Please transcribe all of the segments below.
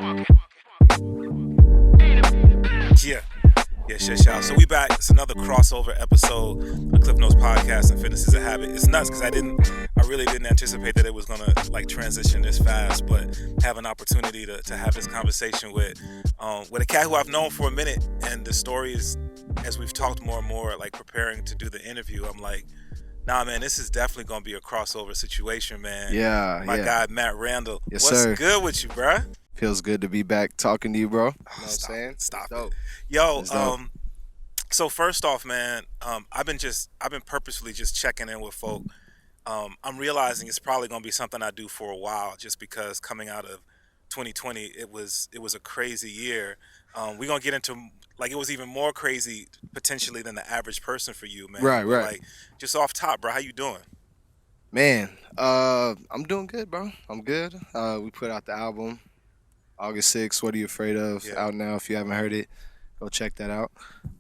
Yeah. Yeah, shout. So we back. It's another crossover episode of Klyph Notes Podcast and Fitness is a Habit. It's nuts because I really didn't anticipate that it was gonna like transition this fast, but have an opportunity to have this conversation with a cat who I've known for a minute, and the story is, as we've talked more and more, like preparing to do the interview, I'm like, nah, man, this is definitely gonna be a crossover situation, man. My guy Matt Randol. Yes, What's sir. good with you, bruh? Feels good to be back talking to you, bro. You know what I'm saying? Stop Dope. it. Yo, It's dope. so first off, man, I've been purposefully just checking in with folk. I'm realizing it's probably gonna be something I do for a while, just because coming out of 2020, it was a crazy year. We're gonna get into, like, it was even more crazy potentially than the average person for you, man. Right. Like, just off top, bro, how you doing? Man, I'm doing good, bro. I'm good. We put out the album August 6th, What Are You Afraid Of? Yeah. Out now. If you haven't heard it, go check that out.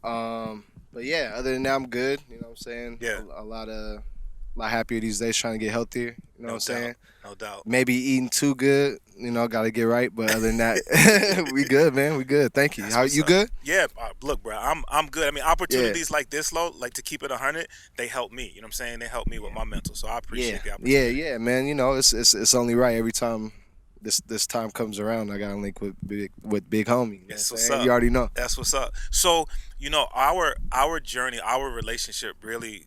But yeah, other than that, I'm good. You know what I'm saying? Yeah. A lot happier these days, trying to get healthier. You know what I'm saying? No doubt. Maybe eating too good, got to get right. But other than that, we good, man. We good. Thank you. That's How what's you up. good? Yeah, look, bro, I'm good. I mean, opportunities like this, like to keep it 100, they help me. You know what I'm saying? They help me with my mental, so I appreciate the opportunity. Yeah, man. It's only right every time this time comes around. I got to link with big homie. You know That's what I'm what's saying? up. You already know. That's what's up. So, our journey, our relationship, really,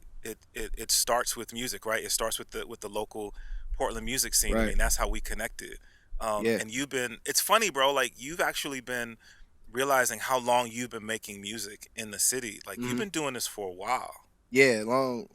it starts with music, right? It starts with the local Portland music scene. I Right. mean, that's how we connected. Yeah. And it's funny, bro. Like, you've actually been realizing how long you've been making music in the city. Like, you've been doing this for a while. Yeah, long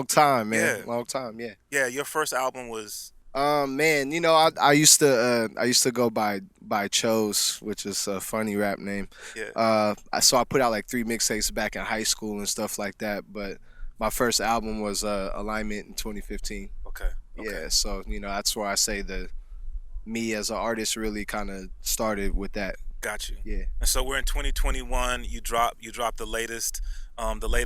time, man. Yeah. Long time, yeah. Yeah, your first album was. Man, I used to go by Chose, which is a funny rap name. Yeah. So I put out like 3 mixtapes back in high school and stuff like that. But my first album was Alignment in 2015. Okay. Yeah, so that's where I say me as an artist really kind of started with that. Got you. Yeah. And so we're in 2021. You dropped the latest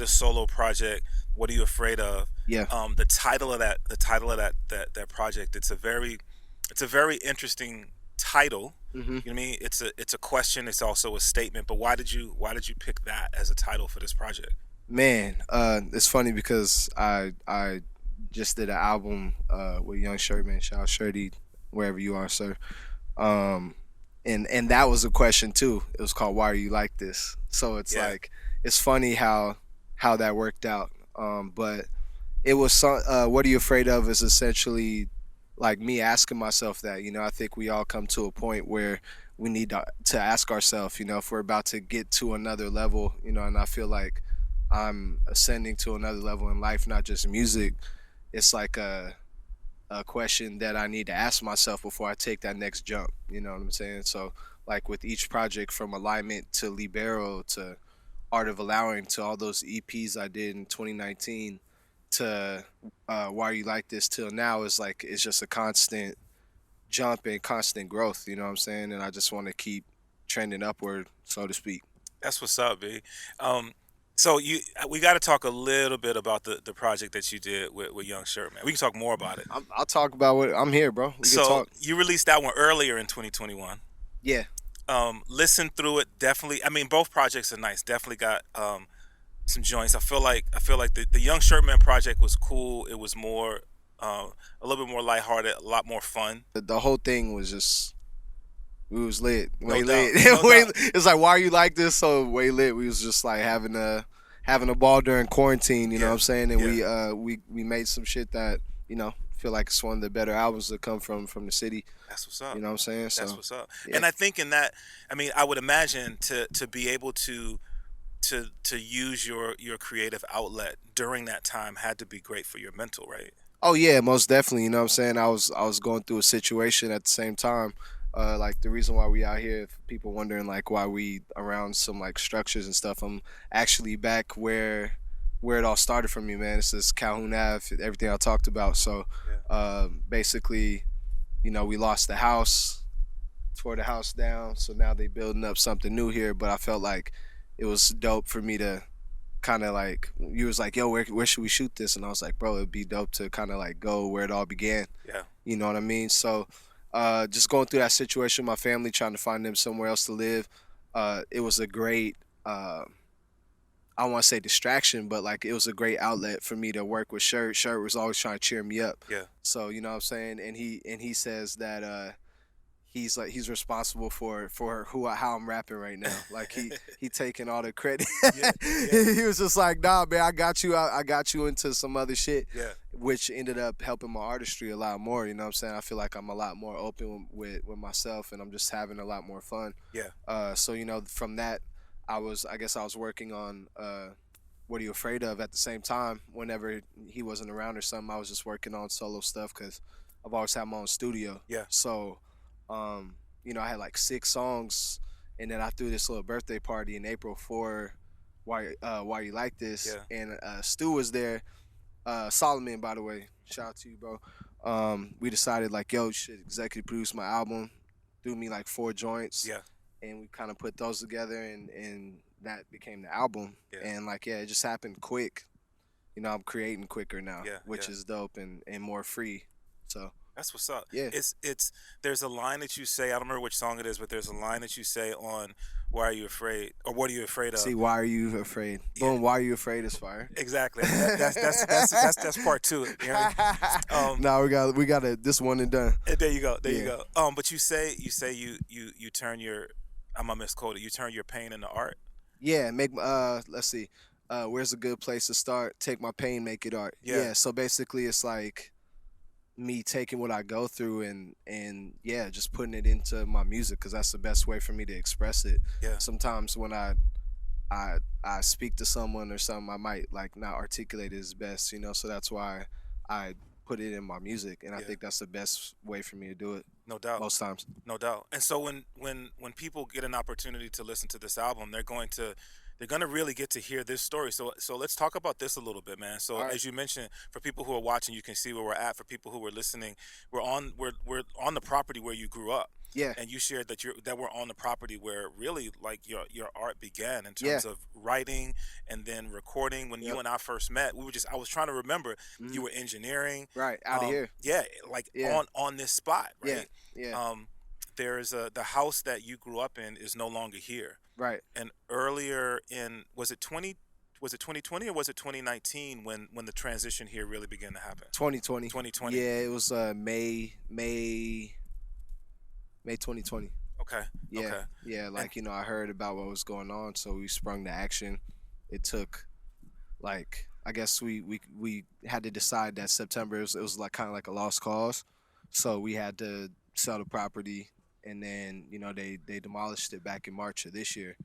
solo project. What Are You Afraid Of? Yeah. The title of that project. It's a very interesting title. Mhm. You know what I mean? It's a question. It's also a statement. But why did you pick that as a title for this project? Man, it's funny because I just did an album with Young Shirtman. Shout out Shirty, wherever you are, sir. And that was a question too. It was called Why Are You Like This? So it's like, it's funny how that worked out. But it was What Are You Afraid Of is essentially like me asking myself that. I think we all come to a point where we need to ask ourselves, if we're about to get to another level, and I feel like I'm ascending to another level in life, not just music. It's like a question that I need to ask myself before I take that next jump. You know what I'm saying? So like with each project, from Alignment to Libero to Art of Allowing to all those EPs I did in 2019 to Why Are You Like This till now, is like, it's just a constant jump and constant growth. You know what I'm saying? And I just want to keep trending upward, so to speak. That's what's up, B. So we got to talk a little bit about the project that you did with Young Shirtman. We can talk more about it. I'll talk about what I'm here, bro. We can talk. You released that one earlier in 2021. Yeah. Listen through it, definitely. I mean, both projects are nice. Definitely got some joints. I feel like the Young Shirtman project was cool. It was more a little bit more lighthearted, a lot more fun. The whole thing was just, we was lit, way No lit. doubt. No doubt. It's like, why are you like this? So way lit. We was just like having a ball during quarantine. You know what I'm saying? And we made some shit that feel like it's one of the better albums that come from the city. That's what's up. You know what I'm saying? So, That's what's up. yeah. And I think in that, I mean, I would imagine to be able to use your creative outlet during that time had to be great for your mental, right? Oh yeah, most definitely. You know what I'm saying? I was going through a situation at the same time. Like the reason why we out here, if people wondering like why we around some like structures and stuff, I'm actually back where it all started from me, man. It's this Calhoun Ave, everything I talked about. So basically, we lost the house, tore the house down, so now they building up something new here. But I felt like it was dope for me to kind of like, you was like, yo, where should we shoot this? And I was like, bro, it'd be dope to kind of like go where it all began. Yeah. You know what I mean? So just going through that situation with my family, trying to find them somewhere else to live. It was a great, I don't want to say distraction, but like it was a great outlet for me to work with Shirt. Shirt was always trying to cheer me up. Yeah. So you know what I'm saying, and he says that he's responsible for how I'm rapping right now. Like he taking all the credit. Yeah, yeah. He was just like, nah, man, I got you into some other shit. Yeah. Which ended up helping my artistry a lot more. You know what I'm saying? I feel like I'm a lot more open with myself, and I'm just having a lot more fun. Yeah. So you know, from that, I guess I was working on What Are You Afraid Of at the same time. Whenever he wasn't around or something, I was just working on solo stuff because I've always had my own studio. Yeah. So, you know, I had like 6 songs, and then I threw this little birthday party in April for Why You Like This, Yeah. and Stu was there. Solomon, by the way, shout out to you, bro. We decided like, yo, should executive produce my album. Threw me like 4 joints. Yeah. And we kind of put those together, and that became the album. Yeah. And like, yeah, it just happened quick. You know, I'm creating quicker now, Yeah, which yeah. is dope and more free. So That's what's up. Yeah. It's there's a line that you say, I don't remember which song it is, but there's a line that you say on Why Are You Afraid, or What Are You Afraid of? see, Why Are You Afraid? Yeah. Boom, Why Are You Afraid is fire. Exactly. That's part 2. You know? No, we got it. This one and done. There you go. There you Yeah. go. But you say you turn your, I'm gonna misquote it. You turn your pain into art. Yeah, let's see. Where's a good place to start? Take my pain, make it art. Yeah. So basically it's like me taking what I go through and yeah, just putting it into my music, because that's the best way for me to express it. Yeah. Sometimes when I speak to someone or something, I might like not articulate it as best, you know, so that's why I put it in my music, and I Yeah. think that's the best way for me to do it No doubt. most times. No doubt. And so when people get an opportunity to listen to this album, they're going to really get to hear this story. So let's talk about this a little bit, man. So All right. as you mentioned, for people who are watching, you can see where we're at. For people who are listening, we're on the property where you grew up. Yeah. And you shared that we're on the property where really like your art began in terms of writing and then recording. When you and I first met, I was trying to remember, you were engineering. Right, out of here. Yeah, like Yeah. on this spot, right? Yeah. There's the house that you grew up in is no longer here. Right. And earlier in, was it 2020 or was it 2019 when the transition here really began to happen? 2020. 2020. Yeah, it was May 2020. Okay. Yeah. Okay. Yeah, like, you know, I heard about what was going on, so we sprung to action. It took like, I guess we had to decide that September it was like kind of like a lost cause. So we had to sell the property, and then, you know, they demolished it back in March of this year.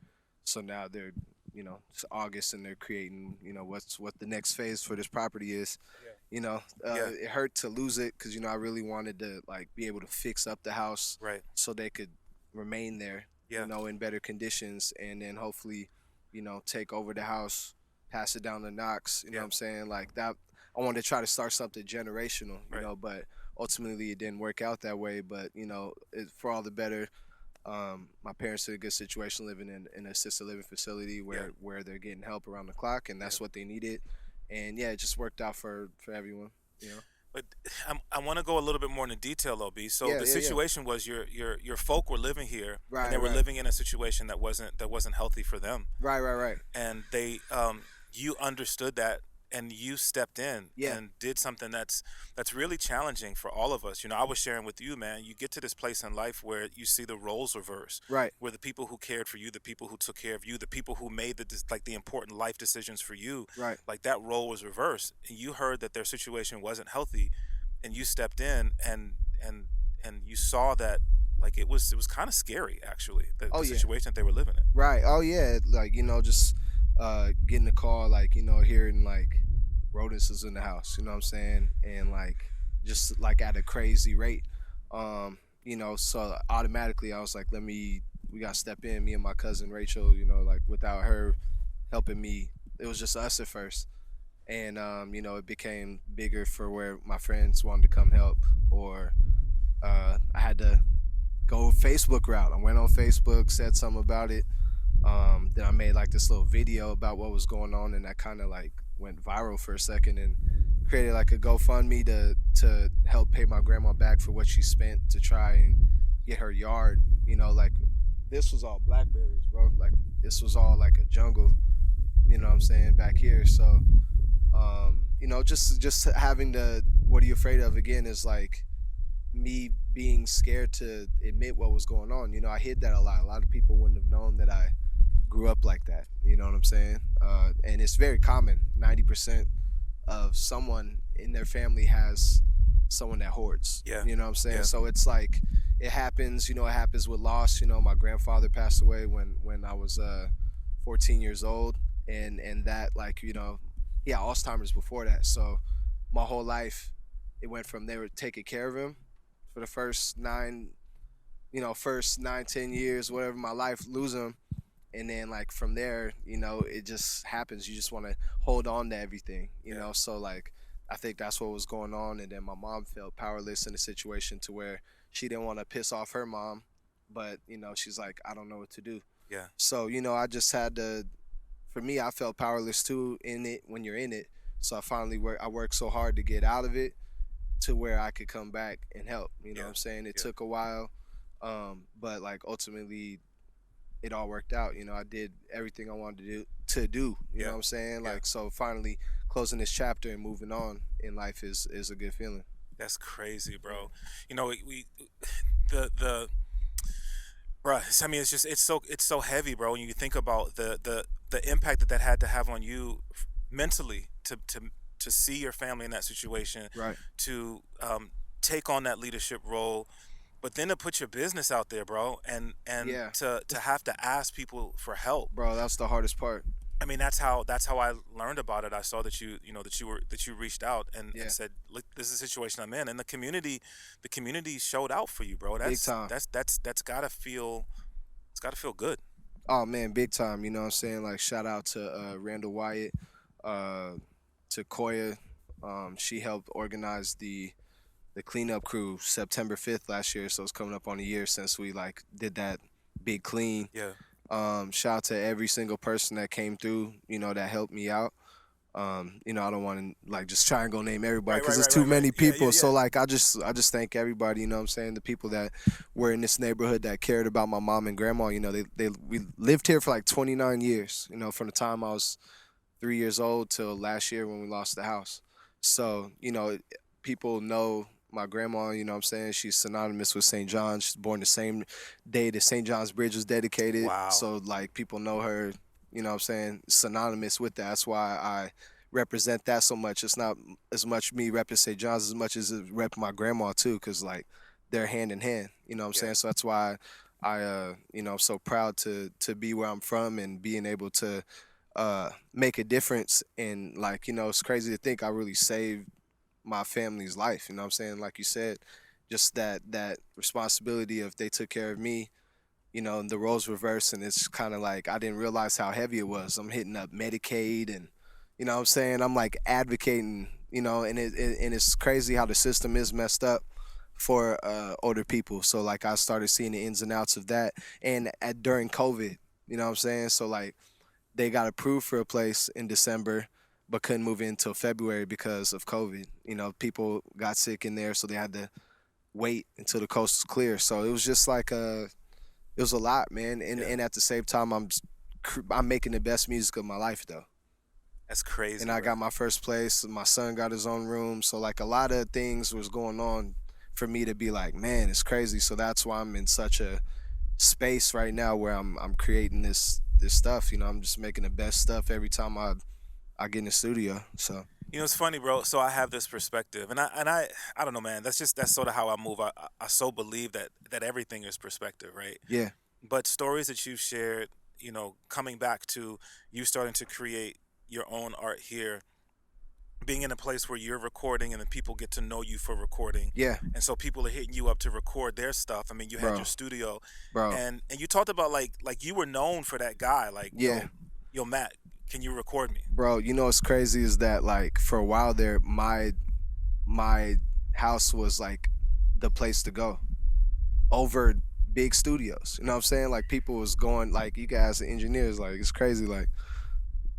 So now they're, you know, it's August, and they're creating, you know, what the next phase for this property is. Yeah. You know, it hurt to lose it, because, you know, I really wanted to like be able to fix up the house, Right. so they could remain there, Yeah. you know, in better conditions, and then hopefully, you know, take over the house, pass it down to Knox. You know what I'm saying? Like that, I wanted to try to start something generational, you Right. know, but ultimately it didn't work out that way. But, you know, for all the better. My parents are in a good situation, living in an assisted living facility where they're getting help around the clock, and that's what they needed. And yeah, it just worked out for everyone, you know. But I want to go a little bit more into detail, though, B. So the situation was your folk were living here, Right, and they were right. living in a situation that wasn't healthy for them, Right. and they you understood that, and you stepped in and did something that's really challenging for all of us. You know, I was sharing with you, man, you get to this place in life where you see the roles reverse, Right. where the people who cared for you, the people who took care of you, the people who made the important life decisions for you, Right. like that role was reversed, and you heard that their situation wasn't healthy, and you stepped in and you saw that, like, it was kind of scary, actually, the situation that they were living in. Right. Oh yeah. Like, you know, just getting a call, like, you know, hearing like rodents is in the house, you know what I'm saying, and like just like at a crazy rate. You know, so automatically I was like, we gotta step in, me and my cousin Rachel, you know, like without her helping me, it was just us at first. And you know, it became bigger for where my friends wanted to come help, or I had to go Facebook route. I went on Facebook, said something about it. Then I made like this little video about what was going on, and that kind of like went viral for a second, and created like a GoFundMe to help pay my grandma back for what she spent to try and get her yard. You know, like this was all blackberries, bro. Like this was all like a jungle. You know what I'm saying, back here. So, you know, just having the what are you afraid of again is like me being scared to admit what was going on. You know, I hid that a lot. A lot of people wouldn't have known that I grew up like that. You know what I'm saying? And it's very common. 90% of someone in their family has someone that hoards. Yeah. You know what I'm saying? Yeah. So it's like it happens. You know, it happens with loss. You know, my grandfather passed away when I was 14 years old, and that, like, you know, he had Alzheimer's before that. So my whole life, it went from they were taking care of him for the first 10 years, whatever, my life, lose him. And then, like, from there, you know, it just happens. You just want to hold on to everything, you know? So, like, I think that's what was going on. And then my mom felt powerless in a situation to where she didn't want to piss off her mom. But, you know, she's like, I don't know what to do. Yeah. So, you know, I just had to, for me, I felt powerless too in it when you're in it. So I worked so hard to get out of it to where I could come back and help. You know what I'm saying? It took a while. But, like, ultimately, it all worked out. You know, I did everything I wanted to do. You know what I'm saying? Like, so finally closing this chapter and moving on in life is a good feeling. That's crazy, bro. You know, the bro, I mean, it's so heavy, bro. When you think about the impact that had to have on you mentally to see your family in that situation, right? To take on that leadership role, but then to put your business out there, bro, and to have to ask people for help, bro. That's the hardest part. I mean, that's how I learned about it. I saw that you reached out and said, look, this is the situation I'm in, and the community showed out for you, bro. That's big time. That's gotta feel good. Oh man, big time. You know what I'm saying? Like, shout out to Randol Wyatt, to Koya. She helped organize the cleanup crew September 5th last year, so it's coming up on a year since we like did that big clean. Yeah. Shout out to every single person that came through, you know, that helped me out. You know, I don't want to like just try and go name everybody because there's too many people. So like I just thank everybody, you know what I'm saying? The people that were in this neighborhood that cared about my mom and grandma, you know, we lived here for like 29 years, you know, from the time I was 3 years old till last year when we lost the house. So, you know, people know my grandma, you know what I'm saying? She's synonymous with St. John. She's born the same day that St. John's Bridge was dedicated. Wow. So, like, people know her, you know what I'm saying, synonymous with that. That's why I represent that so much. It's not as much me repping St. John's as much as it rep my grandma, too, because, like, they're hand in hand, you know what I'm saying? So that's why I you know, I'm so proud to be where I'm from and being able to make a difference. And, like, you know, it's crazy to think I really saved my family's life, you know what I'm saying? Like you said, just that responsibility of they took care of me, you know, and the roles reversed, and it's kind of like I didn't realize how heavy it was. I'm hitting up Medicaid, and you know what I'm saying? I'm like advocating, you know, and it's crazy how the system is messed up for older people. So like I started seeing the ins and outs of that, and during COVID, you know what I'm saying? So like they got approved for a place in December, but couldn't move in until February because of COVID. You know, people got sick in there, so they had to wait until the coast was clear. So it was just like it was a lot, man. And at the same time, I'm making the best music of my life, though. That's crazy. And I got my first place. My son got his own room. So like a lot of things was going on for me to be like, man, it's crazy. So that's why I'm in such a space right now where I'm creating this stuff. You know, I'm just making the best stuff every time I get in the studio. So you know, it's funny, bro. So I have this perspective, and I don't know, man. That's sort of how I move. I so believe that everything is perspective, right? Yeah. But stories that you've shared, you know, coming back to you starting to create your own art here, being in a place where you're recording and then people get to know you for recording. Yeah. And so people are hitting you up to record their stuff. I mean, you had your studio, bro, and you talked about like you were known for that guy, like yo Matt, can you record me? Bro, you know what's crazy is that like for a while there, my house was like the place to go over big studios. You know what I'm saying? Like people was going, like you guys are engineers, like it's crazy. Like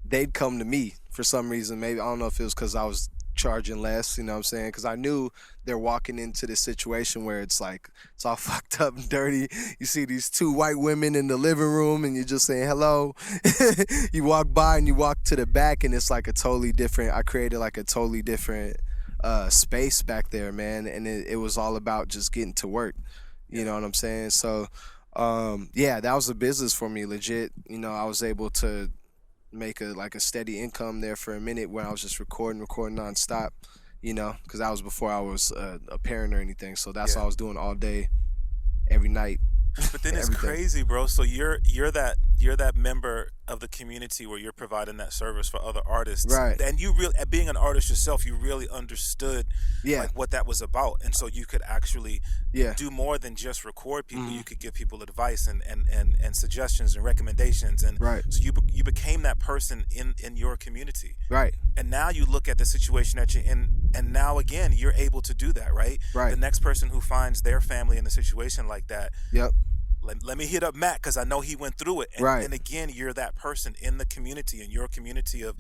they'd come to me for some reason. Maybe I don't know if it was because I was charging less, you know what I'm saying? Because I knew they're walking into this situation where it's like, it's all fucked up and dirty. You see these two white women in the living room and you're just saying hello. You walk by and you walk to the back and it's like a totally different, I created like a totally different space back there, man. And it was all about just getting to work. You know what I'm saying? So, yeah, that was a business for me, legit. You know, I was able to make a steady income there for a minute when I was just recording nonstop, you know, because that was before I was a parent or anything. So that's all I was doing all day, every night. But then it's crazy, bro. So you're that member of the community where you're providing that service for other artists, right? And you really, being an artist yourself, you really understood like what that was about, and so you could actually do more than just record people. You could give people advice and suggestions and recommendations, and so you became that person in your community, right? And now you look at the situation that you're in, and now again you're able to do that, right? The next person who finds their family in a situation like that, let me hit up Matt because I know he went through it. And, and again, you're that person in the community, in your community of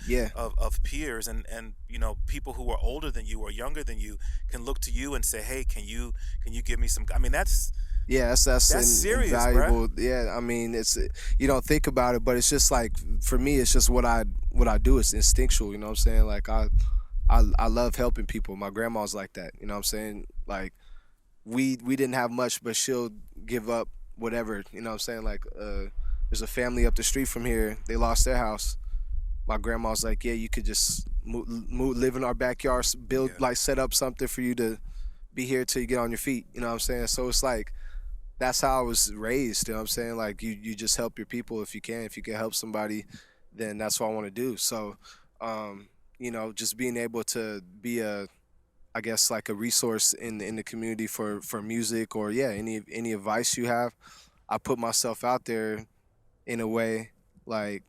peers and you know, people who are older than you or younger than you can look to you and say, hey, can you give me some? I mean, that's serious, invaluable. Bro. Yeah, I mean, it's, you don't think about it, but it's just like, for me, it's just what I do. It's instinctual. You know what I'm saying? Like I love helping people. My grandma's like that. You know what I'm saying? Like we didn't have much, but she'll give up whatever, you know what I'm saying? Like, there's a family up the street from here. They lost their house. My grandma's like, yeah, you could just move, live in our backyard, build, like, set up something for you to be here till you get on your feet. You know what I'm saying? So it's like, that's how I was raised. You know what I'm saying? Like, you just help your people if you can. If you can help somebody, then that's what I want to do. So, you know, just being able to be I guess like a resource in the community for music or any advice you have. I put myself out there in a way like,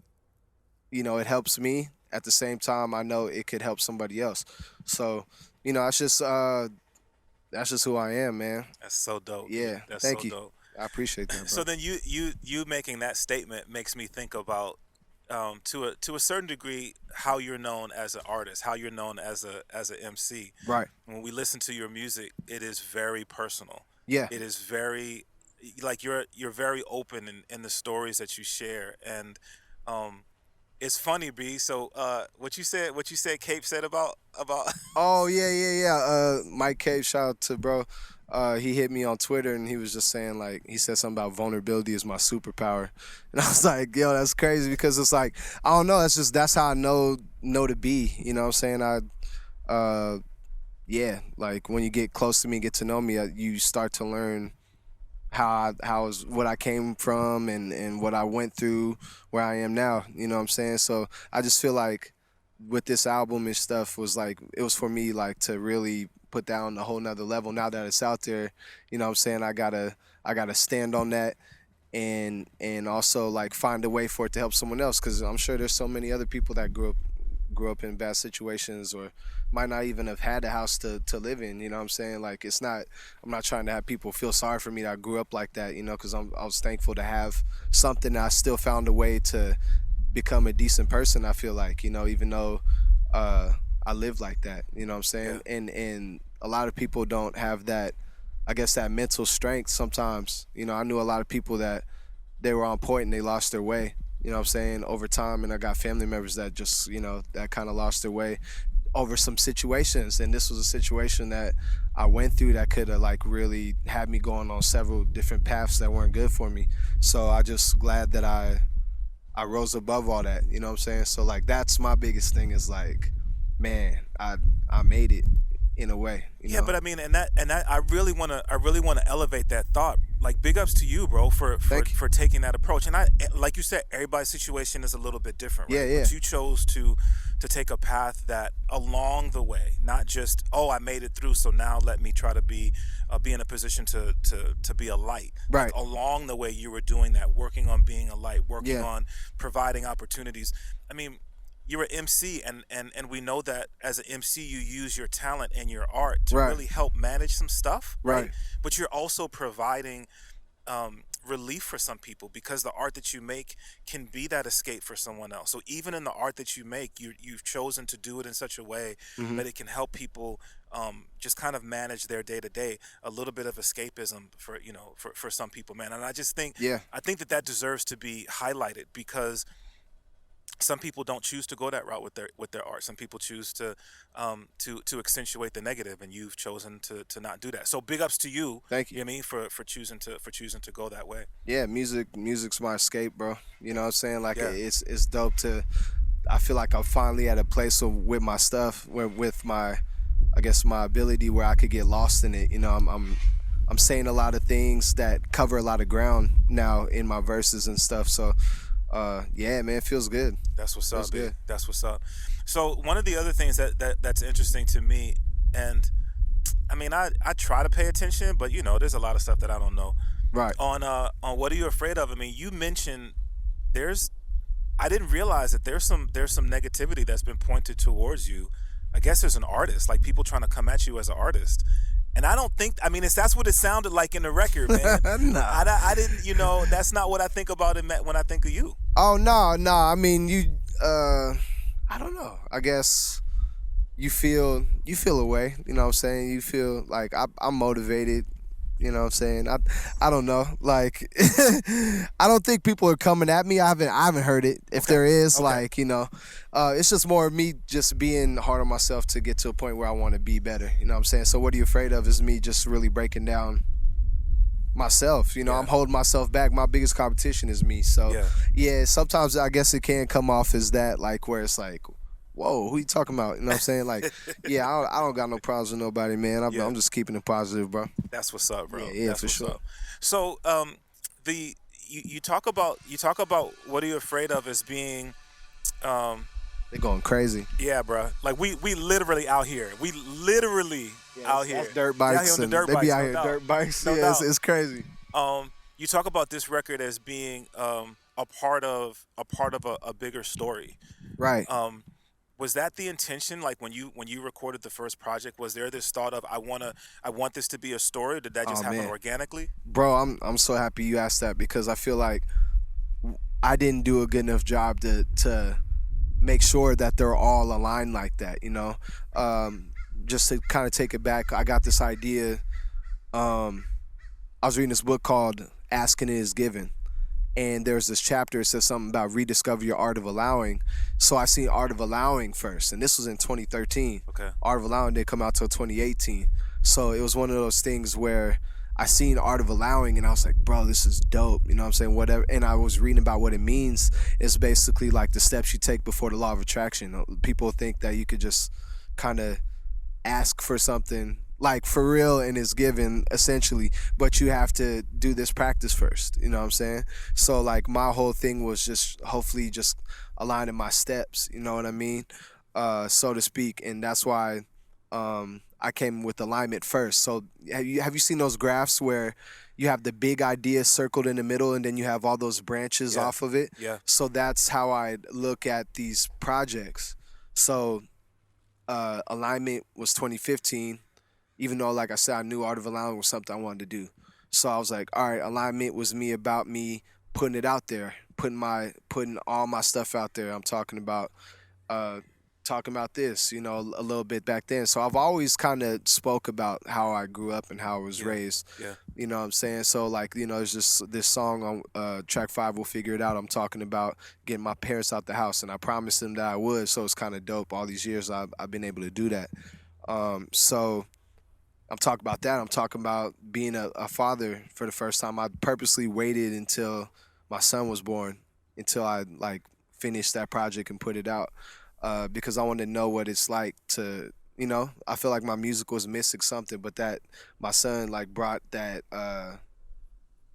you know, it helps me. At the same time, I know it could help somebody else. So, you know, that's just who I am, man. That's so dope. Yeah, that's thank so you. Dope. I appreciate that, bro. So then you making that statement makes me think about to a certain degree how you're known as an artist, how you're known as a MC. Right. When we listen to your music, it is very personal. Yeah. It is very, like, you're very open in the stories that you share, and it's funny, B. So what you said Klyph said about Oh yeah. Mike Klyph, shout out to bro. He hit me on Twitter and he was just saying, like, he said something about vulnerability is my superpower. And I was like, yo, that's crazy, because it's like, I don't know, that's how I know to be. You know what I'm saying? Yeah, like when you get close to me, get to know me, you start to learn what I came from and what I went through, where I am now. You know what I'm saying? So I just feel like with this album and stuff was like, it was for me, like, to really put that on a whole nother level. Now that it's out there, you know what I'm saying, I gotta stand on that and also, like, find a way for it to help someone else, because I'm sure there's so many other people that grew up in bad situations or might not even have had a house to live in. You know what I'm saying? Like, I'm not trying to have people feel sorry for me that I grew up like that, you know, because I was thankful to have something that I still found a way to become a decent person, I feel like, you know, even though I live like that, you know what I'm saying? Yeah. And a lot of people don't have that, I guess, that mental strength sometimes. You know, I knew a lot of people that they were on point and they lost their way, you know what I'm saying, over time. And I got family members that just, you know, that kind of lost their way over some situations. And this was a situation that I went through that could have, like, really had me going on several different paths that weren't good for me. So I just glad that I rose above all that, you know what I'm saying? So, like, that's my biggest thing is, like, man, I made it in a way. You know? But I mean, and that I really want to elevate that thought. Like, big ups to you, bro, for taking that approach. And like you said, everybody's situation is a little bit different, right? Yeah. But you chose to take a path that along the way, not just, oh, I made it through, so now let me try to be in a position to be a light. Right. Like, along the way, you were doing that, working on being a light, working on providing opportunities. I mean, you're an MC, and we know that as an MC, you use your talent and your art to really help manage some stuff, right? But you're also providing relief for some people, because the art that you make can be that escape for someone else. So even in the art that you make, you've chosen to do it in such a way Mm-hmm. that it can help people just kind of manage their day to day. A little bit of escapism for for some people, man. And I just think Yeah. I think that deserves to be highlighted, because some people don't choose to go that route with their art. Some people choose to accentuate the negative, and you've chosen to not do that. So big ups to you. Thank you. You know what I mean, for choosing to go that way. Yeah, music's my escape, bro. You know what I'm saying? Like Yeah. it's dope to. I feel like I'm finally at a place with my stuff, where with my, I guess my ability where I could get lost in it. You know, I'm saying a lot of things that cover a lot of ground now in my verses and stuff. So, yeah, man, it feels good. That's what's Feels up, dude. good. That's what's up. So one of the other things that's interesting to me, and I mean, I try to pay attention, but there's a lot of stuff that I don't know. Right. On What Are You Afraid Of? I mean, you mentioned I didn't realize that there's some negativity that's been pointed towards you. I guess there's an artist, like people trying to come at you as an artist. And I don't think, I mean, that's what it sounded like in the record, man. No. I didn't, that's not what I think about when I think of you. Oh no. I mean, I don't know. I guess you feel a way. You know what I'm saying? You feel like I'm motivated. You know what I'm saying? I don't know. Like I don't think people are coming at me. I haven't heard it. If there is, like, it's just more me just being hard on myself to get to a point where I want to be better. You know what I'm saying? So what are you afraid of is me just really breaking down myself. I'm holding myself back. My biggest competition is me. So yeah, sometimes I guess it can come off as that, like where it's like, whoa, who you talking about? You know what I'm saying? Like, yeah, I don't got no problems with nobody, man. I'm just keeping it positive, bro. That's what's up, bro. Yeah, That's for sure. up. So, you talk about What Are You Afraid Of as being, They going crazy. yeah, bro. Like we literally out here. We literally out here. That's dirt Out bikes. here on the And dirt they bikes, be no out here doubt. dirt bikes. No Yeah, doubt. it's crazy. You talk about this record as being a part of a bigger story. Right. Was that the intention? Like when you recorded the first project, was there this thought of I want this to be a story? Or did that just happen man. organically? Bro, I'm so happy you asked that, because I feel like I didn't do a good enough job to make sure that they're all aligned like that, just to kind of take it back, I got this idea. I was reading this book called Asking Is Given, and there's this chapter, it says something about rediscover your art of allowing. So I seen Art of Allowing first, and this was in 2013. Okay. Art of Allowing didn't come out till 2018. So it was one of those things where I seen Art of Allowing and I was like, bro, this is dope. You know what I'm saying? Whatever. And I was reading about what it means. It's basically like the steps you take before the law of attraction. People think that you could just kind of ask for something like for real and it's given essentially, but you have to do this practice first. You know what I'm saying? So like my whole thing was just hopefully just aligning my steps, you know what I mean? So to speak. And that's why I came with alignment first. So have you seen those graphs where you have the big idea circled in the middle and then you have all those branches off of it? Yeah. So that's how I look at these projects. So alignment was 2015, even though, like I said, I knew Art of Allowing was something I wanted to do. So I was like, all right, alignment was about me putting it out there, putting all my stuff out there. I'm talking about this, a little bit back then. So I've always kind of spoke about how I grew up and how I was raised. Yeah. You know what I'm saying? So like, there's just this song on track 5, We'll Figure It Out. I'm talking about getting my parents out the house, and I promised them that I would. So it's kind of dope. All these years I've been able to do that. So I'm talking about that. I'm talking about being a father for the first time. I purposely waited until my son was born, until I like finished that project and put it out, because I wanted to know what it's like to, I feel like my music was missing something, but that my son like brought that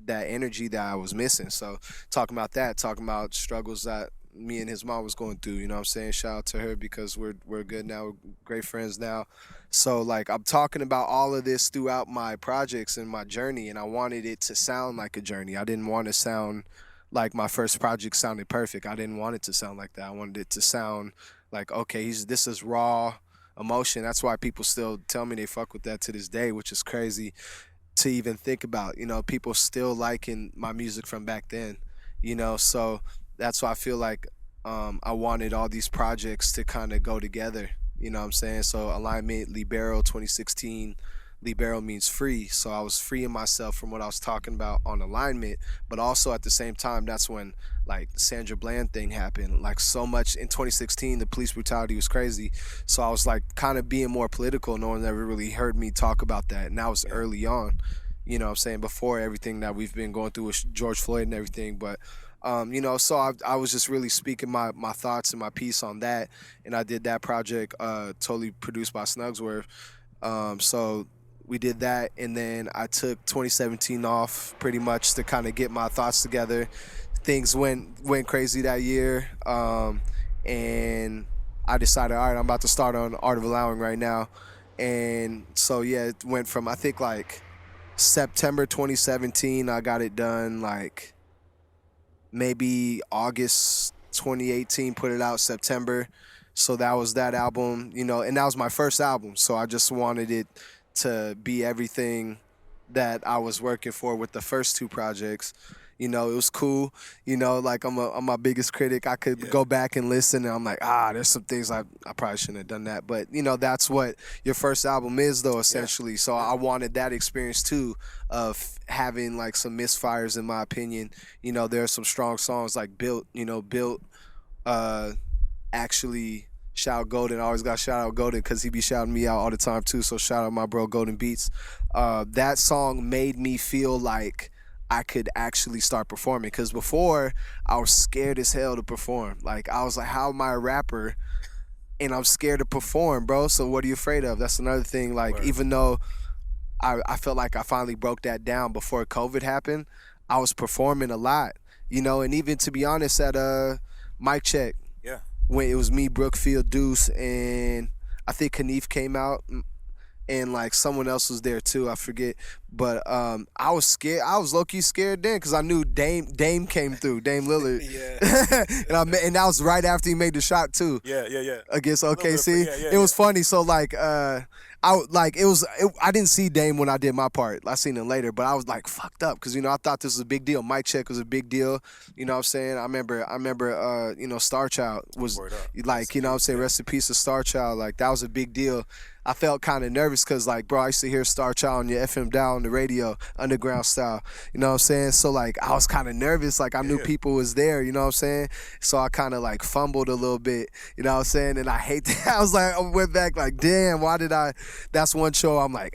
energy that I was missing. So talking about struggles that me and his mom was going through, you know what I'm saying? Shout out to her, because we're good now, we're great friends now. So like I'm talking about all of this throughout my projects and my journey, and I wanted it to sound like a journey. I didn't want to sound like my first project sounded perfect. I didn't want it to sound like that. I wanted it to sound like, okay, this is raw emotion. That's why people still tell me they fuck with that to this day, which is crazy. to even think about. People still liking my music from back then. So that's why I feel like I wanted all these projects to kind of go together. You know what I'm saying? So alignment, Libero 2016. Libero means free. So I was freeing myself from what I was talking about on alignment, but also at the same time, that's when like the Sandra Bland thing happened. Like so much in 2016, the police brutality was crazy. So I was like kind of being more political. No one ever really heard me talk about that. And that was early on. What I'm saying, before everything that we've been going through with George Floyd and everything. But so I was just really speaking my thoughts and my piece on that, and I did that project, totally produced by Snugsworth. So we did that, and then I took 2017 off pretty much to kind of get my thoughts together. Things went crazy that year, and I decided, all right, I'm about to start on Art of Allowing right now, and so yeah, it went from, I think, like September 2017, I got it done, like maybe August 2018, put it out September. So that was that album, and that was my first album. So I just wanted it to be everything that I was working for with the first two projects. It was cool. Like I'm my biggest critic. I could go back and listen, and I'm like, there's some things I probably shouldn't have done that. But that's what your first album is, though, essentially. So I wanted that experience too, of having like some misfires, in my opinion. There are some strong songs like Built. Built. Actually, shout Golden. I always got shout out Golden because he be shouting me out all the time too. So shout out my bro Golden Beats. That song made me feel like I could actually start performing, because before I was scared as hell to perform. Like I was like, how am I a rapper and I'm scared to perform, bro? So what are you afraid of? That's another thing. Like even though I felt like I finally broke that down before COVID happened, I was performing a lot, and even to be honest, at Mic Check, when it was me, Brookfield, Deuce, and I think Klyph came out, and like someone else was there too, I forget. But I was scared. I was low-key scared then, because I knew Dame came through, Dame Lillard. and that was right after he made the shot too. Against OKC. It was funny. So like I didn't see Dame when I did my part. I seen him later, but I was like fucked up, because I thought this was a big deal. Mic Check was a big deal. You know what I'm saying? I remember Star Child was like, what I'm saying, rest in peace to Star Child. Like that was a big deal. I felt kind of nervous because, like, bro, I used to hear Star Child on your FM dial on the radio, underground style. You know what I'm saying? So, like, I was kind of nervous. Like, I knew people was there, you know what I'm saying? So I kind of, like, fumbled a little bit, you know what I'm saying? And I hate that. I was like, I went back like, damn, why did I? That's one show I'm like,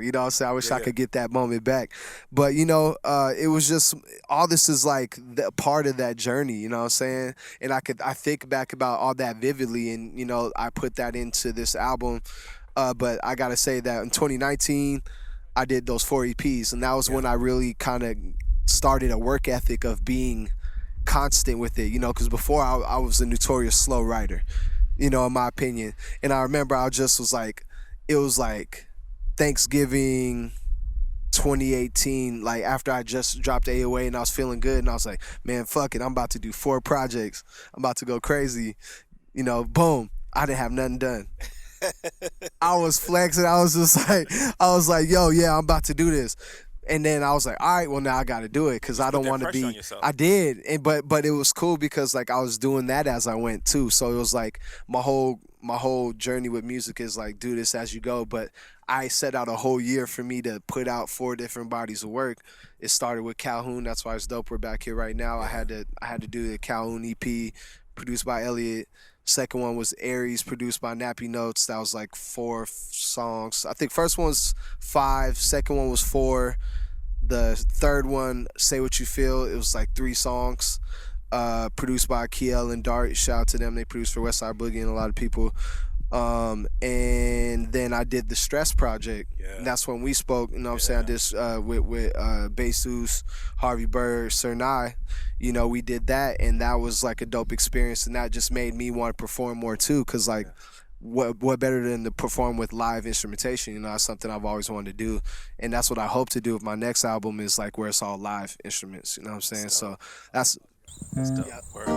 you know what I'm saying? I wish I could get that moment back. But, it was just, all this is, like, the part of that journey, you know what I'm saying? And I think back about all that vividly, and, I put that into this album. But I gotta say that in 2019, I did those 4 EPs, and that was when I really kind of started a work ethic of being constant with it, because before I was a notorious slow writer, in my opinion. And I remember I just was like, it was like Thanksgiving 2018, like after I just dropped AOA and I was feeling good, and I was like, man, fuck it, I'm about to do 4 projects. I'm about to go crazy. Boom, I didn't have nothing done. I was flexing. I was like, yo, yeah, I'm about to do this. And then I was like, all right, well, now I got to do it, because I don't want to be. I did, but it was cool because like I was doing that as I went too. So it was like my whole journey with music is like, do this as you go. But I set out a whole year for me to put out 4 different bodies of work. It started with Calhoun. That's why it's dope we're back here right now. I had to do the Calhoun EP, produced by Elliot. Second one was Aries, produced by Nappy Notes. That was like 4 songs. I think first one was 5. Second one was 4. The third one, Say What You Feel, it was like 3 songs. Produced by Kiel and Dart. Shout out to them. They produced for Westside Boogie and a lot of people. And then I did the Stress Project. And that's when we spoke. You know what I'm saying? I did with Besus, Harvey Bird, Sir Nye. We did that, and that was like a dope experience, and that just made me want to perform more too, because like what better than to perform with live instrumentation? That's something I've always wanted to do, and that's what I hope to do with my next album, is like where it's all live instruments. You know what I'm saying? So that's dope. Word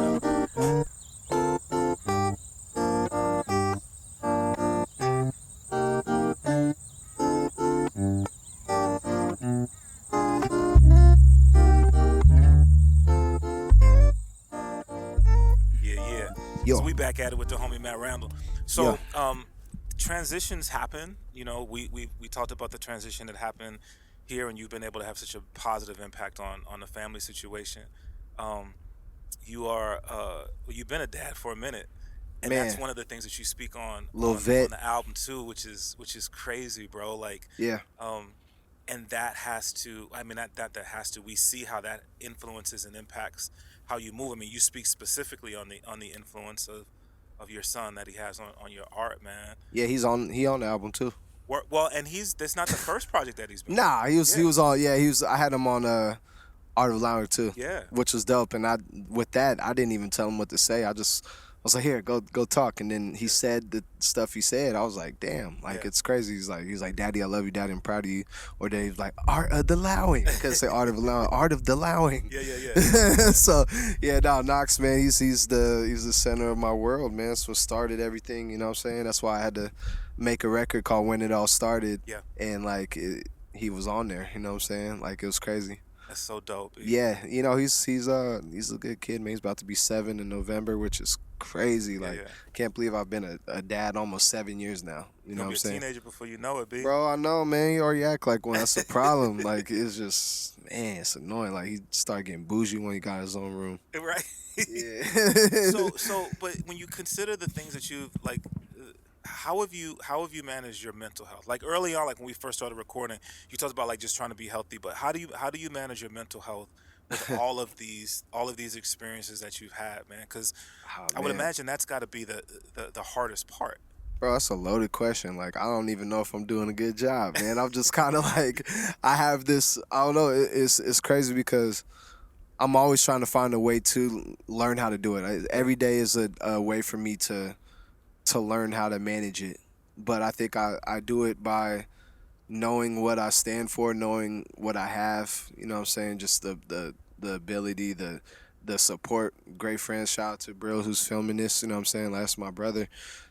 up. we back at it with the homie Matt Randol. So transitions happen. You know, we talked about the transition that happened here, and you've been able to have such a positive impact on the family situation. You've been a dad for a minute, and Man, that's one of the things that you speak on vet. on the album too, which is crazy, bro. Like, Yeah. And that has to, I mean, that has to, we see how that influences and impacts how you move. I mean, you speak specifically on the influence of your son that he has on your art, man. Yeah, he on the album too. Well, and that's not the first project that he's been Nah, he was on. Yeah, he was. I had him on Art of Allowing too. Yeah. Which was dope. And I didn't even tell him what to say. I was like, here, go talk. And then he said the stuff he said. I was like, damn, like it's crazy. He's like, Daddy, I love you, Daddy, I'm proud of you. Or then he's like, Art of Allowing. I couldn't say Art of Allowing, Art of Allowing. Yeah. So yeah, no, Knox, man, he's the center of my world, man. That's what started everything. You know what I'm saying? That's why I had to make a record called When It All Started. Yeah. And like he was on there. You know what I'm saying? Like it was crazy. That's so dope. Dude. Yeah, you know he's a good kid, man. He's about to be 7 in November, which is crazy. Like, can't believe I've been a dad almost 7 years now. You know what I'm saying? You'll be a teenager before you know it, B. Bro, I know, man. You already act like one. That's a problem. Like, it's just, man, it's annoying. Like, he started getting bougie when he got his own room. Right. Yeah. But when you consider the things that you've like. How have you managed your mental health? Like early on, like when we first started recording, you talked about like just trying to be healthy. But how do you manage your mental health with all of these experiences that you've had, man? Because I would imagine that's got to be the hardest part. Bro, that's a loaded question. Like, I don't even know if I'm doing a good job, man. I'm just kind of like, I have this. I don't know. It's crazy because I'm always trying to find a way to learn how to do it. Every day is a way for me to learn how to manage it. But I think I do it by knowing what I stand for, knowing what I have, you know what I'm saying, just the ability, the support, great friends. Shout out to Brill who's filming this, you know what I'm saying, that's my brother.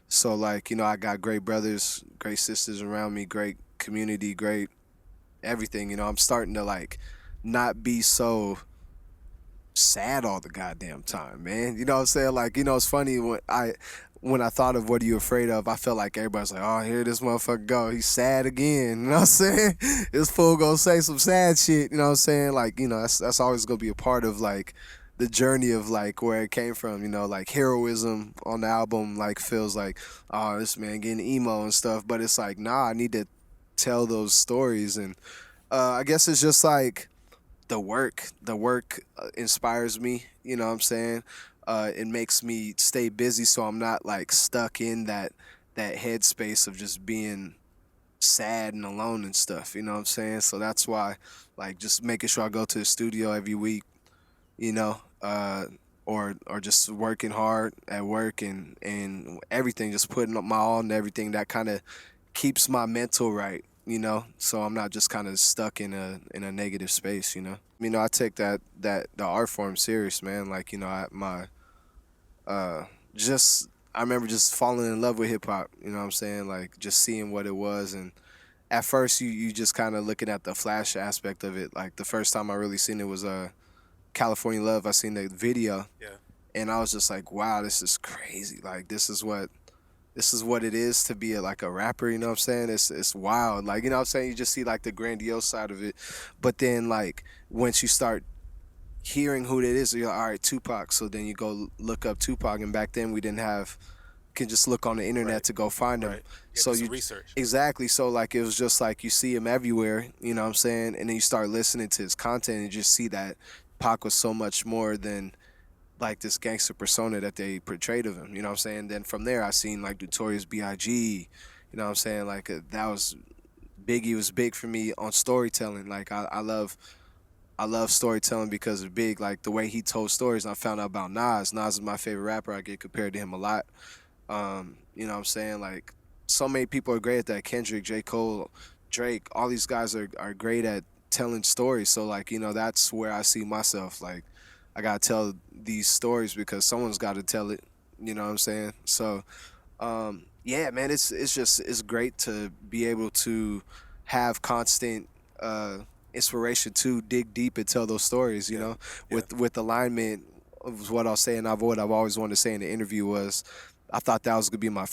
So like, you know, I got great brothers, great sisters around me, great community, great everything, you know. I'm starting to like not be so sad all the goddamn time, man. You know what I'm saying? Like, you know, it's funny when I thought of What Are You Afraid Of, I felt like everybody's like, oh, here this motherfucker go. He's sad again. You know what I'm saying? This fool gonna say some sad shit. You know what I'm saying? Like, you know, that's always gonna be a part of like the journey of like where it came from. You know, like heroism on the album like feels like, oh, this man getting emo and stuff. But it's like, nah, I need to tell those stories. And I guess it's just like the work inspires me. You know what I'm saying? It makes me stay busy so I'm not like stuck in that headspace of just being sad and alone and stuff, you know what I'm saying? So that's why like just making sure I go to the studio every week, you know, or just working hard at work and everything, just putting up my all and everything that kind of keeps my mental right, you know, so I'm not just kind of stuck in a negative space, you know. You know, I take the art form serious, man. Like, you know, I remember just falling in love with hip hop, you know what I'm saying? Like just seeing what it was, and at first you just kind of looking at the flash aspect of it. Like the first time I really seen it was California Love. I seen the video. Yeah. And I was just like, wow, this is crazy. Like this is what it is to be like a rapper, you know what I'm saying? It's wild. Like, you know what I'm saying? You just see like the grandiose side of it. But then like once you start hearing who it is, you're like, all right, Tupac. So then you go look up Tupac, and back then we didn't have, can just look on the internet to go find him. So you research. Exactly. So like it was just like you see him everywhere, you know what I'm saying? And then you start listening to his content and you just see that Pac was so much more than like this gangster persona that they portrayed of him, you know what I'm saying? Then from there I seen like Notorious B.I.G., you know what I'm saying? Like that was, Biggie was big for me on storytelling. Like I love storytelling because of Big, like the way he told stories. I found out about Nas. Nas is my favorite rapper. I get compared to him a lot. You know what I'm saying? Like so many people are great at that. Kendrick, J. Cole, Drake, all these guys are great at telling stories. So like, you know, that's where I see myself. Like I gotta tell these stories because someone's gotta tell it. You know what I'm saying? So yeah, man, it's great to be able to have constant inspiration to dig deep and tell those stories, you know, with alignment was what I was saying. What I've always wanted to say in the interview was, I thought that was gonna be my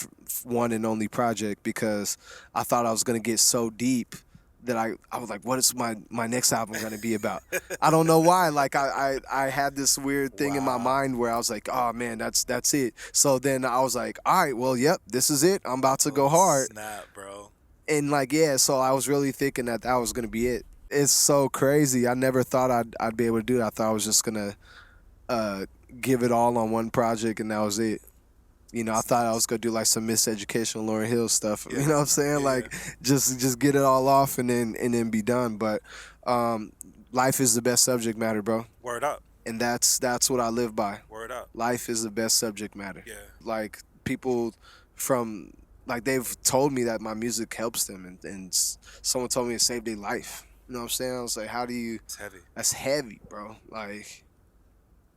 one and only project, because I thought I was gonna get so deep that I was like, what is my next album gonna be about? I don't know why. Like I had this weird thing in my mind where I was like, oh man, that's it. So then I was like, all right, well, yep, this is it. I'm about to go hard. Snap, bro. And like, yeah, so I was really thinking that was gonna be it. It's so crazy. I never thought I'd be able to do it. I thought I was just gonna give it all on one project, and that was it. You know, I thought I was gonna do like some Miseducation, Lauryn Hill stuff. Yeah. You know what I'm saying? Yeah. Like just get it all off and then be done. But life is the best subject matter, bro. Word up. And that's what I live by. Word up. Life is the best subject matter. Yeah. Like people from like they've told me that my music helps them, and someone told me it saved their life. You know what I'm saying? I was like, how do you? It's heavy. That's heavy, bro. Like,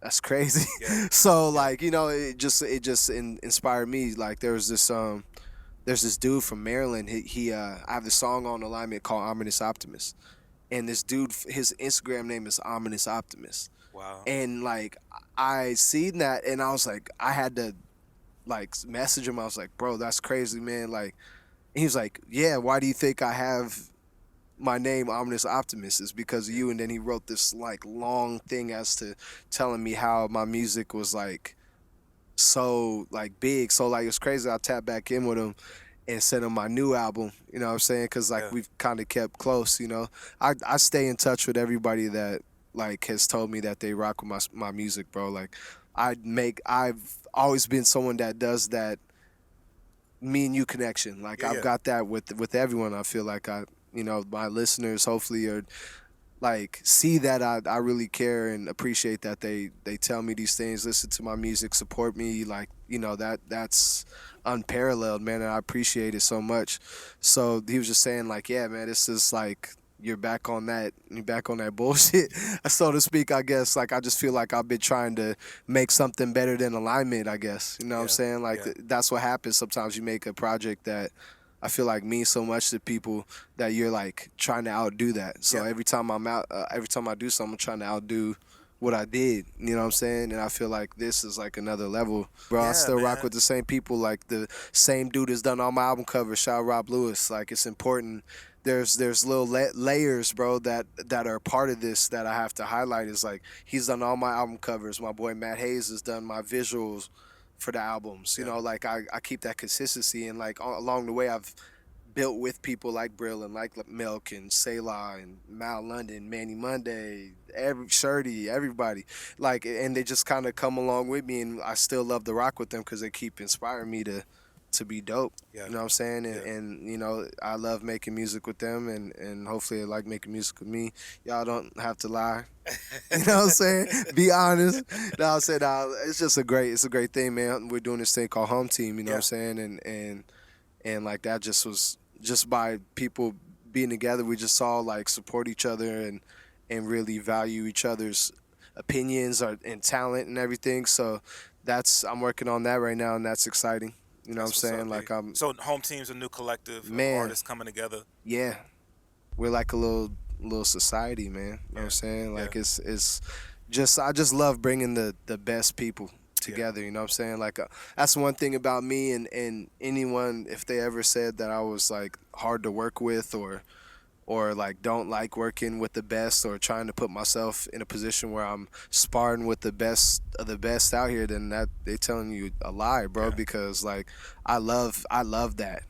that's crazy. Yeah. So like, you know, it just inspired me. Like there's this dude from Maryland. He I have this song on Alignment called Omenimus Optimist, and this dude, his Instagram name is Omenimus Optimist. Wow. And like I seen that, and I was like, I had to like message him. I was like, bro, that's crazy, man. Like, and he was like, yeah, why do you think I have my name Omenimus Optimist? Is because of you. And then he wrote this like long thing as to telling me how my music was like so like big. So like it's crazy. I tapped back in with him and sent him my new album, you know what I'm saying? Because like we've kind of kept close, you know. I stay in touch with everybody that like has told me that they rock with my music, bro. Like I've always been someone that does that me and you connection. Like I've got that with everyone. I feel like you know, my listeners hopefully are like see that I really care and appreciate that they tell me these things, listen to my music, support me. Like, you know, that's unparalleled, man, and I appreciate it so much. So he was just saying like, yeah, man, this is like you're back on that bullshit, so to speak, I guess. Like I just feel like I've been trying to make something better than Alignment, I guess. You know what I'm saying? Like that's what happens sometimes. You make a project that I feel like means so much to people that you're like trying to outdo that. So every time I'm out, every time I do something, I'm trying to outdo what I did. You know what I'm saying? And I feel like this is like another level, bro. I still rock with the same people. Like the same dude has done all my album covers. Shout out Rob Lewis. Like it's important. There's little layers, bro, that are part of this that I have to highlight. Is like he's done all my album covers. My boy Matt Hayes has done my visuals for the albums. You know, like I keep that consistency, and like along the way I've built with people like Brill and like Milk and Selah and Mal London, Manny Monday, Shirty, everybody. Like, and they just kind of come along with me, and I still love to rock with them because they keep inspiring me to be dope. You know what I'm saying? And you know, I love making music with them, and hopefully they like making music with me. Y'all don't have to lie. You know what I'm saying? Be honest. No, I said it's just a great thing, man. We're doing this thing called Home Team, you know what I'm saying? And like that just was just by people being together, we just all like support each other and really value each other's opinions and talent and everything. So I'm working on that right now, and that's exciting. You know what I'm saying? Like So Home Team's a new collective of artists coming together. Yeah. We're like a little society, man. You know what I'm saying? Like it's just I just love bringing the best people together, you know what I'm saying? Like that's one thing about me, and anyone, if they ever said that I was like hard to work with or like don't like working with the best or trying to put myself in a position where I'm sparring with the best of the best out here, then that they telling you a lie, bro. Because like I love that.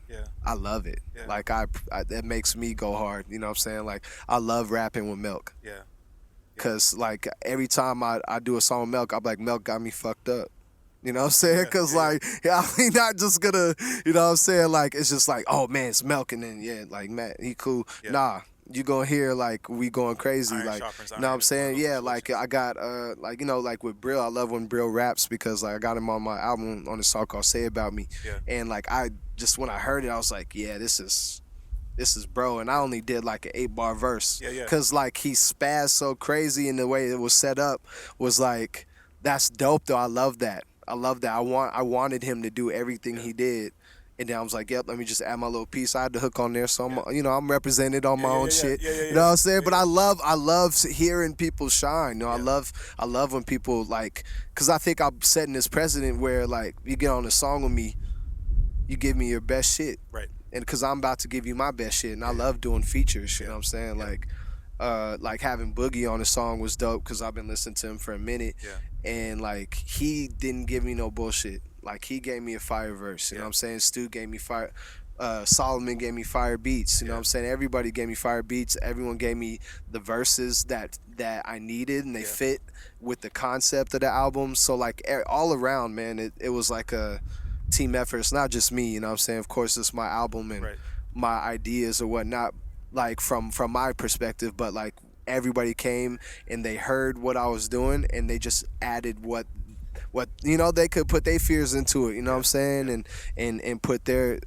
I love it. Like I that makes me go hard, you know what I'm saying? Like I love rapping with Milk. Cause like every time I do a song with Milk, I'm like, Milk got me fucked up. You know what I'm saying? Because like, I mean, not just gonna, you know what I'm saying? Like, it's just like, oh man, it's Milk, and then like Matt, he cool. Nah, you gonna hear like we going crazy, iron like, sharpens you know what I'm iron. saying? Like I got like, you know, like with Brill, I love when Brill raps because like I got him on my album on a song called Say About Me, and like I just when I heard it, I was like, yeah, this is bro. And I only did like an 8-bar verse. Cause like he spazzed so crazy, and the way it was set up was like, that's dope though. I love that. I wanted him to do everything he did. And then I was like, yep, let me just add my little piece. I had the hook on there, so I'm represented on my own shit. You know what I'm saying? But I love hearing people shine. I love when people like, cause I think I'm setting this precedent where like you get on a song with me, you give me your best shit, right? And cause I'm about to give you my best shit, and I love doing features. You know what I'm saying? Like having Boogie on the song was dope because I've been listening to him for a minute, and like he didn't give me no bullshit. Like he gave me a fire verse, you know what I'm saying? Stu gave me fire, Solomon gave me fire beats, you know what I'm saying? Everybody gave me fire beats. Everyone gave me the verses that I needed, and they fit with the concept of the album. So like all around, man, it was like a team effort. It's not just me, you know what I'm saying? Of course, it's my album and my ideas or whatnot, like from my perspective, but like everybody came and they heard what I was doing and they just added what they could put their fears into it, you know what I'm saying, and put their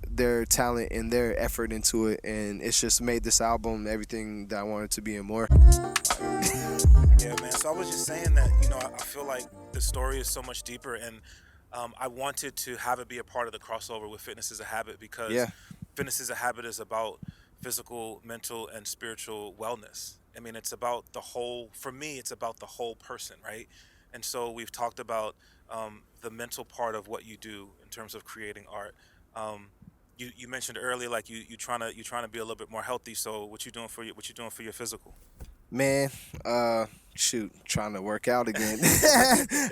talent and their effort into it, and it's just made this album everything that I wanted to be and more. Yeah, man. So I was just saying that I feel like the story is so much deeper, and I wanted to have it be a part of the crossover with Fitness is a Habit because Fitness is a Habit is about physical, mental, and spiritual wellness. I mean, it's about the whole. For me, it's about the whole person, right? And so we've talked about the mental part of what you do in terms of creating art. You mentioned earlier, like you trying to be a little bit more healthy. So what you doing for your physical? Man, trying to work out again.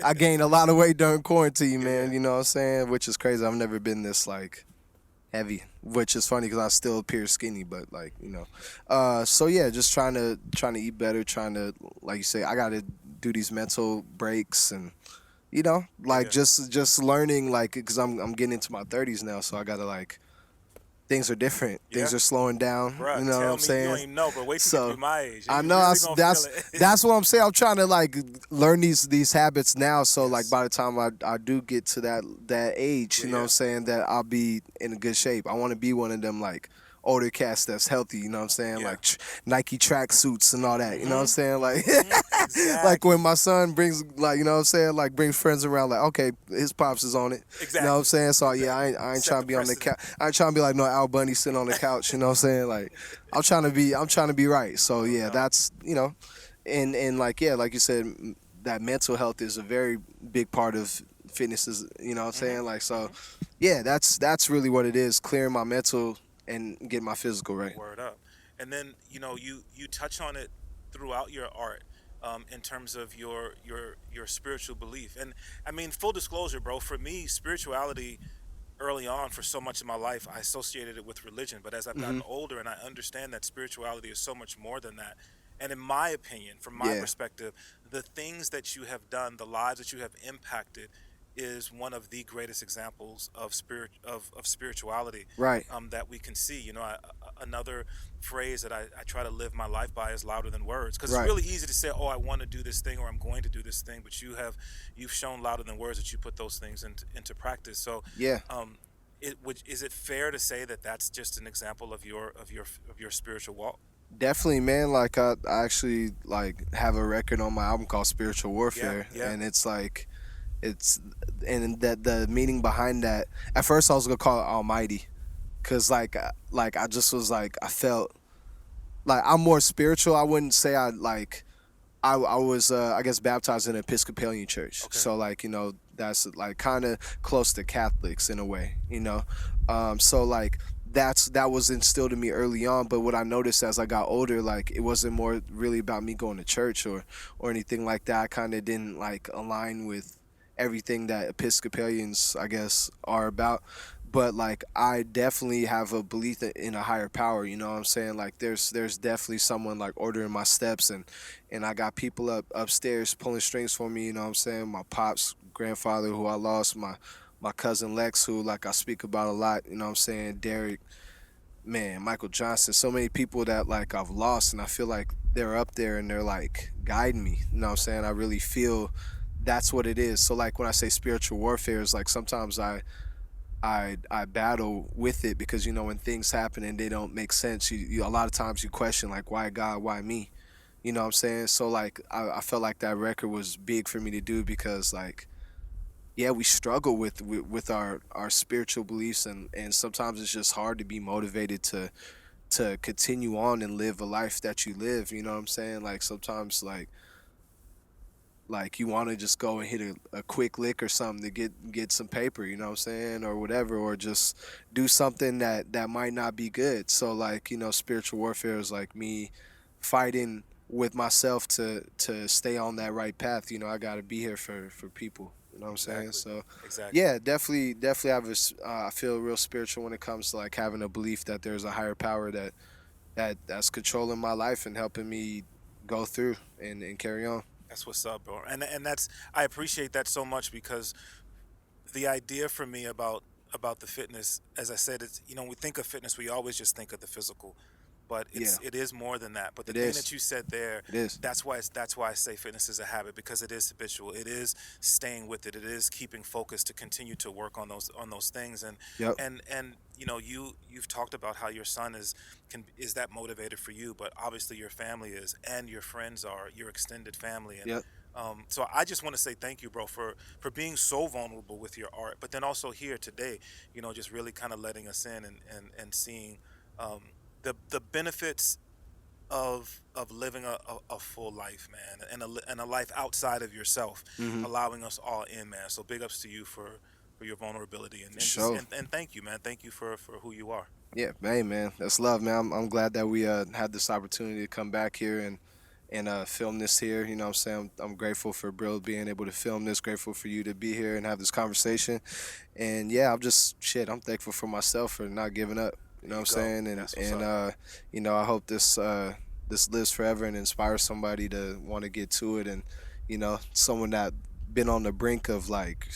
I gained a lot of weight during quarantine, man. You know what I'm saying? Which is crazy. I've never been this like heavy, which is funny because I still appear skinny, but like so yeah, just trying to eat better, trying to, like you say, I gotta do these mental breaks and just learning, like, because I'm getting into my 30s now, so I gotta like, things are different, things are slowing down. Bruh, you know what I'm saying? You don't even know, but wait till you get to my age. I know really that's what I'm saying. I'm trying to like learn these habits now, so like by the time I do get to that age, you know what I'm saying, that I'll be in a good shape. I want to be one of them like older cats that's healthy, you know what I'm saying, like Nike track suits and all that, you know what I'm saying, like like when my son brings, like, you know what I'm saying, like brings friends around, like, okay, his pops is on it, you know what I'm saying, so yeah, I ain't trying to be on the couch, I ain't trying to be like no Al Bundy sitting on the couch, you know what I'm saying, like I'm trying to be right, so yeah, that's, and like, yeah, like you said, that mental health is a very big part of fitness, is, you know what I'm saying, like, so yeah, that's really what it is, clearing my mental and get my physical right. Word up. And then you touch on it throughout your art, in terms of your spiritual belief. And I mean, full disclosure, bro, for me, spirituality early on, for so much of my life, I associated it with religion. But as I've gotten older and I understand that spirituality is so much more than that, and in my opinion, from my perspective, the things that you have done, the lives that you have impacted, is one of the greatest examples of spirituality, right? That we can see. Another phrase that I try to live my life by is louder than words, because it's really easy to say, oh, I want to do this thing or I'm going to do this thing, but you've shown louder than words that you put those things into practice. So is it fair to say that that's just an example of your spiritual walk? Definitely, man. Like I actually like have a record on my album called Spiritual Warfare, and it's like, and that the meaning behind that, at first I was gonna call it Almighty, cause like I just was like, I felt like I'm more spiritual. I wouldn't say I was I guess baptized in an Episcopalian church, so like that's like kind of close to Catholics in a way, so like that was instilled in me early on. But what I noticed as I got older, like it wasn't more really about me going to church or anything like that. I kind of didn't like align with everything that Episcopalians, I guess, are about. But like I definitely have a belief in a higher power, you know what I'm saying? Like there's definitely someone like ordering my steps, and I got people upstairs pulling strings for me, you know what I'm saying? My pop's grandfather, who I lost, my cousin Lex, who like I speak about a lot, you know what I'm saying? Derek, man, Michael Johnson, so many people that like I've lost, and I feel like they're up there and they're like guiding me, you know what I'm saying? I really feel that's what it is. So like when I say spiritual warfare, is like sometimes I battle with it, because when things happen and they don't make sense, you a lot of times you question like, why God, why me, you know what I'm saying? So like I felt like that record was big for me to do, because like yeah, we struggle with our spiritual beliefs, and sometimes it's just hard to be motivated to continue on and live a life that you live. You know what I'm saying? Like sometimes like you want to just go and hit a quick lick or something to get some paper, you know what I'm saying, or whatever, or just do something that might not be good. So like, you know, spiritual warfare is like me fighting with myself to stay on that right path. You know, I got to be here for people, you know what I'm saying? So Exactly. yeah, definitely have I feel real spiritual when it comes to like having a belief that there's a higher power that's controlling my life and helping me go through and carry on. That's what's up, bro. And that's, I appreciate that so much, because the idea for me about the fitness, as I said, it's, you know, when we think of fitness, we always just think of the physical, but Yeah, it is more than that. But the it thing is. that you said there, It is. that's why I say fitness is a habit, because it is habitual. It is staying with it. It is keeping focus to continue to work on those things. And Yep. and you know, you've talked about how your son is that motivated for you, but obviously your family is, and your friends are, your extended family. And Yep. so I just want to say thank you, bro, for being so vulnerable with your art, but then also here today, you know, just really kind of letting us in and seeing um, the benefits of living a full life, man, and a life outside of yourself, Mm-hmm. allowing us all in, man. So big ups to you for your vulnerability, and, Sure. and thank you, man. Thank you for who you are. Yeah, man, that's love, man. I'm glad that we had this opportunity to come back here and film this here. You know what I'm saying? I'm grateful for Brill being able to film this, grateful for you to be here and have this conversation. And yeah, I'm thankful for myself for not giving up. You know what I'm saying? And That's what's up. you know, I hope this lives forever and inspires somebody to want to get to it, and you know, someone that been on the brink of like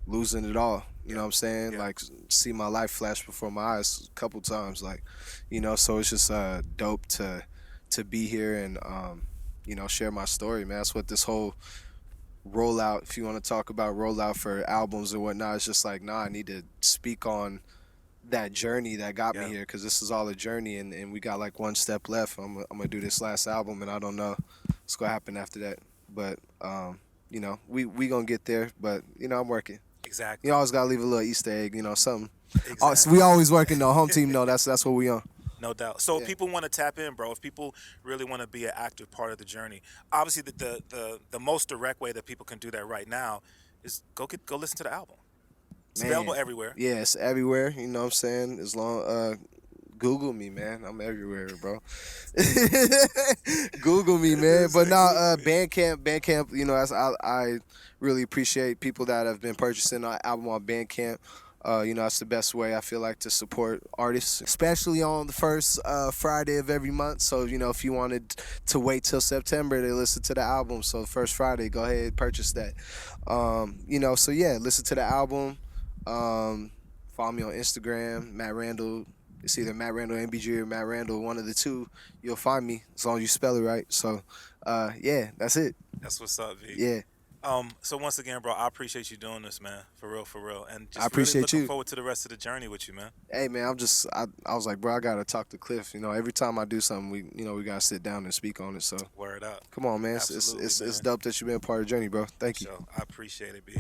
losing it all. You know what I'm saying? Yeah. Like see my life flash before my eyes a couple times. Like, you know, so it's just dope to be here and you know, share my story, man. That's what this whole rollout, if you want to talk about rollout for albums and whatnot, it's just like, nah, I need to speak on that journey that got me Yeah. here, because this is all a journey, and we got like one step left. I'm gonna do this last album, and I don't know what's gonna happen after that, but you know, we gonna get there. But you know, I'm working. Exactly. You always gotta leave a little Easter egg, you know, something. Exactly. We always working though. Home team, no, that's what we on. No doubt. So if Yeah. people want to tap in, bro, if people really want to be an active part of the journey, obviously the most direct way that people can do that right now is go listen to the album. It's Man. available everywhere. Yeah, it's everywhere. You know what I'm saying? As long Google me, man. I'm everywhere, bro. Google me, man. But now, Bandcamp. You know, I really appreciate people that have been purchasing our album on Bandcamp. You know, that's the best way I feel like to support artists, especially on the first Friday of every month. So, you know, if you wanted to wait till September to listen to the album, so the first Friday, go ahead and purchase that. You know, so yeah, listen to the album. Follow me on Instagram, Matt Randol. It's either Matt Randol MBG or Matt Randol, one of the two. You'll find me as long as you spell it right. So, yeah, that's it. That's what's up, V. Yeah, So once again, bro, I appreciate you doing this, man. For real. And just I appreciate really looking you. forward to the rest of the journey with you, man. hey man, I was like, bro, I gotta talk to Klyph. You know, every time I do something, we gotta sit down and speak on it. So Word up. come on, man. Absolutely, It's man. dope that you've been a part of the journey, bro. Thank you. So I appreciate it, B.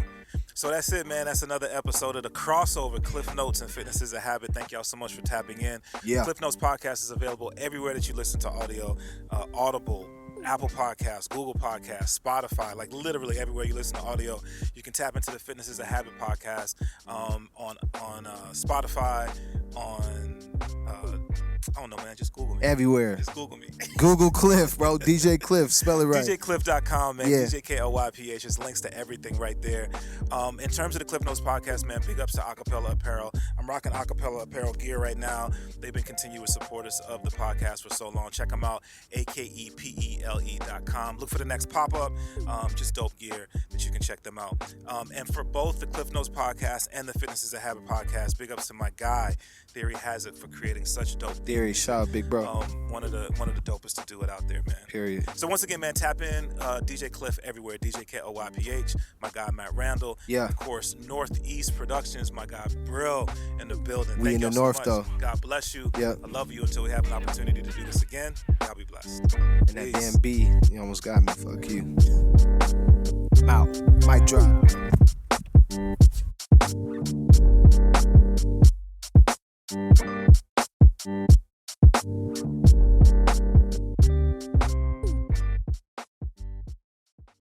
So that's it, man. That's another episode of the crossover Klyph Notes and Fitness is a Habit. Thank y'all so much for tapping in. Yeah. Klyph Notes podcast is available everywhere that you listen to audio, Audible, Apple Podcasts, Google Podcasts, Spotify, like literally everywhere you listen to audio. You can tap into the Fitness is a Habit podcast on Spotify, on I don't know, man. Just Google me. Everywhere. Just Google me. Google Klyph, bro. DJ Klyph. Spell it right. DJKlyph.com, man. Yeah. DJKLYPH. Just links to everything right there. In terms of the Klyph Notes podcast, man, big ups to Acapella Apparel. I'm rocking Acapella Apparel gear right now. They've been continuous supporters of the podcast for so long. Check them out, akepele.com. Look for the next pop-up. Just dope gear that you can check them out. And for both the Klyph Notes podcast and the Fitness is a Habit podcast, big ups to my guy, Theory Has It, for creating such dope Theory, shout out, big bro. one of the dopest to do it out there, man. Period. So once again, man, tap in DJ Klyph everywhere. DJKLYPH, my guy Matt Randol. Yeah. Of course, Northeast Productions, my guy Brill in the building. We Thank in the y'all so north, much. though. God bless you. Yeah. I love you until we have an opportunity to do this again. God be blessed. And that Peace. damn B, you almost got me. Fuck you. I'm out. Mic drop. Peace.